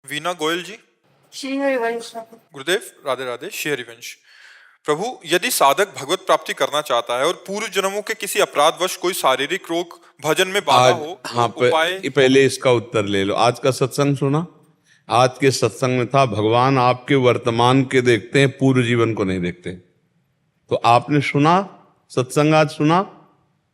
वीना गोयल जी। श्री हरिवंश। गुरुदेव राधे राधे। श्री हरिवंश। प्रभु, यदि साधक भगवत प्राप्ति करना चाहता है और पूर्व जन्मों के किसी अपराधवश कोई शारीरिक रोग भजन में बाधा हो तो हाँ, उपाय। पहले इसका उत्तर ले लो। आज का सत्संग सुना? आज के सत्संग में था भगवान आपके वर्तमान के देखते हैं, पूर्व जीवन को नहीं देखते। तो आपने सुना सत्संग? आज सुना?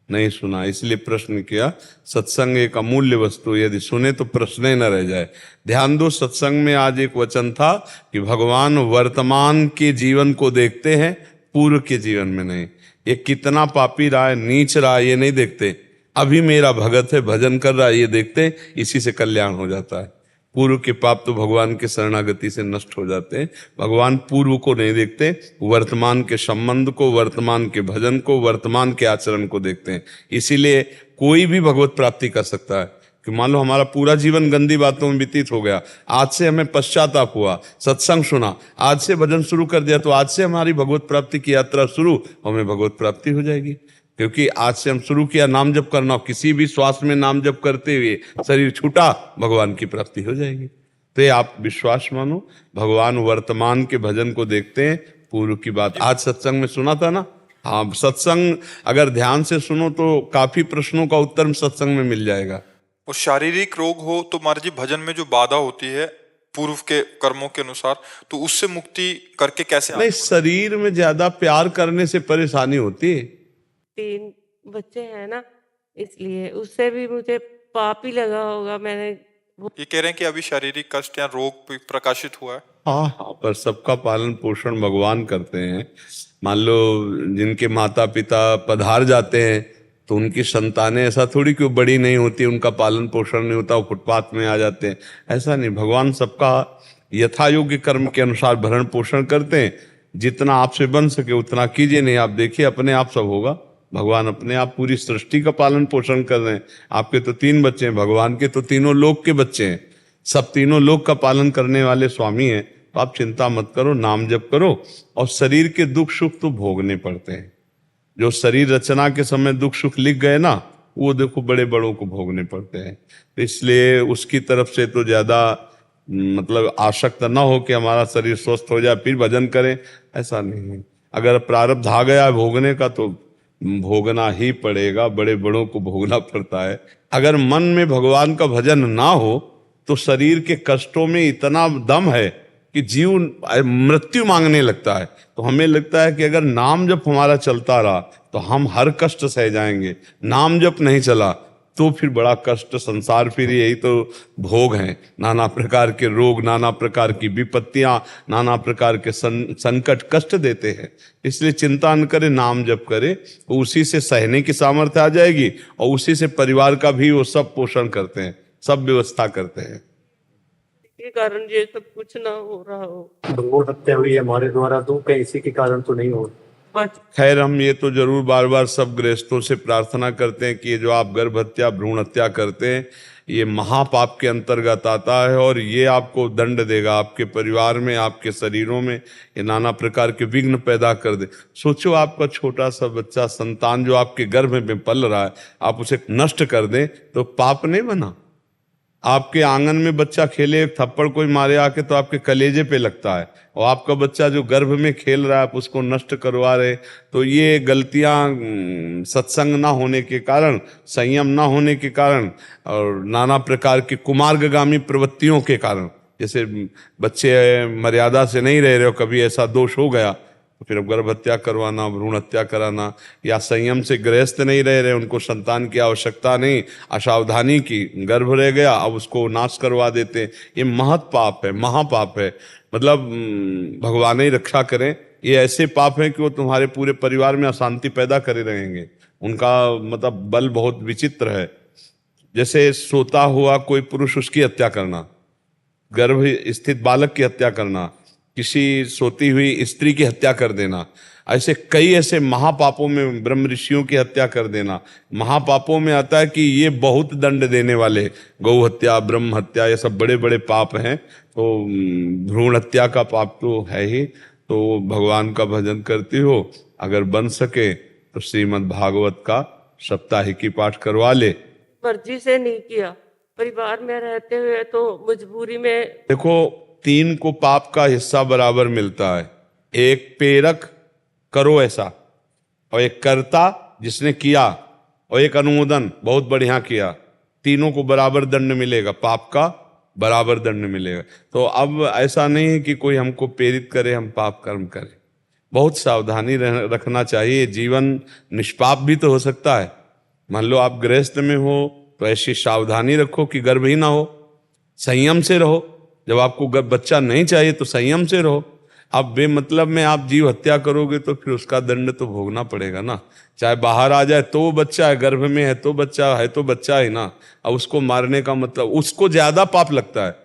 नहीं सुना, इसलिए प्रश्न किया। सत्संग एक अमूल्य वस्तु, यदि सुने तो प्रश्न ही न रह जाए। ध्यान दो, सत्संग में आज एक वचन था कि भगवान वर्तमान के जीवन को देखते हैं, पूर्व के जीवन में नहीं। ये कितना पापी रहा है, नीच रहा है, ये नहीं देखते। अभी मेरा भगत है, भजन कर रहा है, ये देखते। इसी से कल्याण हो जाता है। पूर्व के पाप तो भगवान के शरणागति से नष्ट हो जाते हैं। भगवान पूर्व को नहीं देखते, वर्तमान के संबंध को, वर्तमान के भजन को, वर्तमान के आचरण को देखते हैं। इसीलिए कोई भी भगवत प्राप्ति कर सकता है। कि मान लो हमारा पूरा जीवन गंदी बातों में व्यतीत हो गया, आज से हमें पश्चाताप हुआ, सत्संग सुना, आज से भजन शुरू कर दिया, तो आज से हमारी भगवत प्राप्ति की यात्रा शुरू, हमें भगवत प्राप्ति हो जाएगी। क्योंकि आज से हम शुरू किया नाम जप करना, किसी भी श्वास में नाम जप करते हुए शरीर छूटा, भगवान की प्राप्ति हो जाएगी। तो ये आप विश्वास मानो, भगवान वर्तमान के भजन को देखते हैं, पूर्व की बात आज सत्संग में सुना था ना। हाँ, सत्संग अगर ध्यान से सुनो तो काफी प्रश्नों का उत्तर सत्संग में मिल जाएगा। और शारीरिक रोग हो तो महाराज जी भजन में जो बाधा होती है पूर्व के कर्मों के अनुसार, तो उससे मुक्ति करके कैसे? नहीं, शरीर में ज्यादा प्यार करने से परेशानी होती है। 3 बच्चे हैं ना, इसलिए उससे भी मुझे पाप ही लगा होगा। मैंने ये कह रहे हैं कि अभी शारीरिक कष्ट या रोग भी प्रकाशित हुआ है। हाँ हाँ, पर सबका पालन पोषण भगवान करते हैं। मान लो जिनके माता पिता पधार जाते हैं तो उनकी संतानें ऐसा थोड़ी कि वो बड़ी नहीं होती, उनका पालन पोषण नहीं होता, वो फुटपाथ में आ जाते हैं, ऐसा नहीं। भगवान सबका यथा योग्य कर्म के अनुसार भरण पोषण करते हैं। जितना आपसे बन सके उतना कीजिए, नहीं आप देखिए अपने आप सब होगा। भगवान अपने आप पूरी सृष्टि का पालन पोषण कर रहे हैं। आपके तो 3 बच्चे हैं, भगवान के तो तीनों लोक के बच्चे हैं, सब तीनों लोक का पालन करने वाले स्वामी हैं। तो आप चिंता मत करो, नाम जप करो। और शरीर के दुख सुख तो भोगने पड़ते हैं। जो शरीर रचना के समय दुख सुख लिख गए ना, वो देखो बड़े बड़ों को भोगने पड़ते हैं। तो इसलिए उसकी तरफ से तो ज्यादा मतलब आसक्त ना हो कि हमारा शरीर स्वस्थ हो जाए फिर भजन करें, ऐसा नहीं है। अगर प्रारब्ध आ गया भोगने का तो भोगना ही पड़ेगा, बड़े बड़ों को भोगना पड़ता है। अगर मन में भगवान का भजन ना हो तो शरीर के कष्टों में इतना दम है कि जीव मृत्यु मांगने लगता है। तो हमें लगता है कि अगर नाम जप हमारा चलता रहा तो हम हर कष्ट सह जाएंगे। नाम जप नहीं चला तो फिर बड़ा कष्ट, संसार फिर यही तो भोग हैं, नाना प्रकार के रोग, नाना प्रकार की विपत्तियां, नाना प्रकार के संकट कष्ट देते हैं। इसलिए चिंता न करे, नाम जप करे, तो उसी से सहने की सामर्थ्य आ जाएगी और उसी से परिवार का भी वो सब पोषण करते हैं, सब व्यवस्था करते हैं। के कारण ये सब कुछ ना हो रहा हो। भ्रूण हत्या हुई है हमारे द्वारा, तो कहीं इसी के कारण तो नहीं हो। खैर, हम ये तो जरूर बार बार सब गृहस्थों से प्रार्थना करते हैं कि ये जो आप गर्भ हत्या, भ्रूण हत्या करते हैं, ये महापाप के अंतर्गत आता है और ये आपको दंड देगा। आपके परिवार में, आपके शरीरों में ये नाना प्रकार के विघ्न पैदा कर दे। सोचो, आपका छोटा सा बच्चा, संतान जो आपके गर्भ में पल रहा है, आप उसे नष्ट कर दें तो पाप नहीं बना? आपके आंगन में बच्चा खेले, एक थप्पड़ कोई मारे आके तो आपके कलेजे पे लगता है, और आपका बच्चा जो गर्भ में खेल रहा है आप उसको नष्ट करवा रहे। तो ये गलतियां सत्संग ना होने के कारण, संयम ना होने के कारण और नाना प्रकार की कुमार्गगामी प्रवृत्तियों के कारण, जैसे बच्चे मर्यादा से नहीं रह रहे हो, कभी ऐसा दोष हो गया तो फिर अब गर्भ हत्या करवाना, भ्रूण हत्या कराना, या संयम से गृहस्थ नहीं रह रहे, उनको संतान की आवश्यकता नहीं, असावधानी की, गर्भ रह गया अब उसको नाश करवा देते। ये महत पाप है, महापाप है। मतलब भगवान ही रक्षा करें। ये ऐसे पाप हैं कि वो तुम्हारे पूरे परिवार में अशांति पैदा करे रहेंगे। उनका मतलब बल बहुत विचित्र है। जैसे सोता हुआ कोई पुरुष, उसकी हत्या करना, गर्भ स्थित बालक की हत्या करना, किसी सोती हुई स्त्री की हत्या कर देना, ऐसे कई ऐसे महापापों में, ब्रह्म ऋषियों की हत्या कर देना, महापापों में आता है कि ये बहुत दंड देने वाले, गौ हत्या, ब्रह्म हत्या, ये सब बड़े बड़े पाप हैं। तो भ्रूण हत्या का पाप तो है ही। तो भगवान का भजन करती हो, अगर बन सके तो श्रीमद् भागवत का साप्ताहिकी पाठ करवा ले। मर्जी से नहीं किया। परिवार में रहते हुए तो मजबूरी में देखो, 3 को पाप का हिस्सा बराबर मिलता है। एक प्रेरक, करो ऐसा, और एक कर्ता जिसने किया, और एक अनुमोदन, बहुत बढ़िया किया। तीनों को बराबर दंड मिलेगा, पाप का बराबर दंड मिलेगा। तो अब ऐसा नहीं है कि कोई हमको प्रेरित करे हम पाप कर्म करें। बहुत सावधानी रखना चाहिए। जीवन निष्पाप भी तो हो सकता है। मान लो आप गृहस्थ में हो तो ऐसी सावधानी रखो कि गर्भ ही ना हो, संयम से रहो। जब आपको बच्चा नहीं चाहिए तो संयम से रहो। अब बेमतलब में आप जीव हत्या करोगे तो फिर उसका दंड तो भोगना पड़ेगा ना। चाहे बाहर आ जाए तो वो बच्चा है, गर्भ में है तो बच्चा है ना। अब उसको मारने का मतलब उसको ज्यादा पाप लगता है।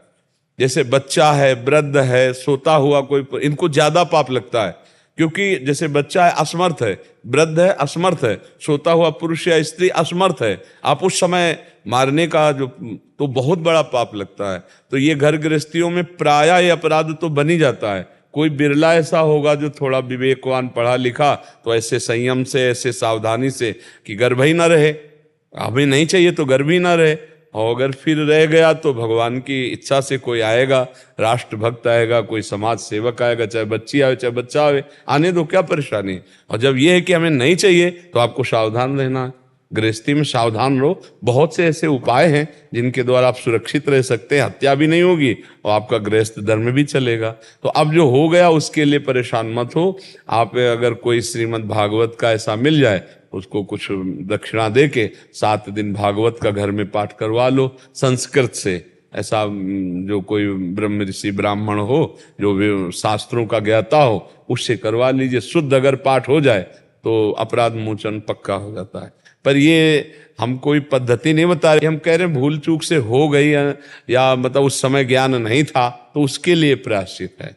जैसे बच्चा है, वृद्ध है, सोता हुआ कोई, इनको ज्यादा पाप लगता है। क्योंकि जैसे बच्चा है असमर्थ है, वृद्ध है असमर्थ है, सोता हुआ पुरुष या स्त्री असमर्थ है, आप उस समय मारने का जो तो बहुत बड़ा पाप लगता है। तो ये घर गृहस्थियों में प्रायः ये अपराध तो बन ही जाता है। कोई बिरला ऐसा होगा जो थोड़ा विवेकवान पढ़ा लिखा तो ऐसे संयम से, ऐसे सावधानी से कि गर्भ ही ना रहे, हमें नहीं चाहिए तो गर्भ ही ना रहे। और अगर फिर रह गया तो भगवान की इच्छा से कोई आएगा, राष्ट्रभक्त आएगा, कोई समाज सेवक आएगा, चाहे बच्ची आए चाहे बच्चा आए, आने दो, क्या परेशानी। और जब यह है कि हमें नहीं चाहिए तो आपको सावधान रहना है। गृहस्थी में सावधान रहो। बहुत से ऐसे उपाय हैं जिनके द्वारा आप सुरक्षित रह सकते हैं, हत्या भी नहीं होगी और आपका गृहस्थ धर्म भी चलेगा। तो अब जो हो गया उसके लिए परेशान मत हो। आप अगर कोई श्रीमद् भागवत का ऐसा मिल जाए, उसको कुछ दक्षिणा दे के 7 दिन भागवत का घर में पाठ करवा लो संस्कृत से। ऐसा जो कोई ब्रह्म ऋषि ब्राह्मण हो, जो भी शास्त्रों का ज्ञाता हो, उससे करवा लीजिए। शुद्ध अगर पाठ हो जाए तो अपराध मोचन पक्का हो जाता है। पर ये हम कोई पद्धति नहीं बता रहे, हम कह रहे हैं भूल चूक से हो गई या मतलब उस समय ज्ञान नहीं था तो उसके लिए प्रायश्चित है।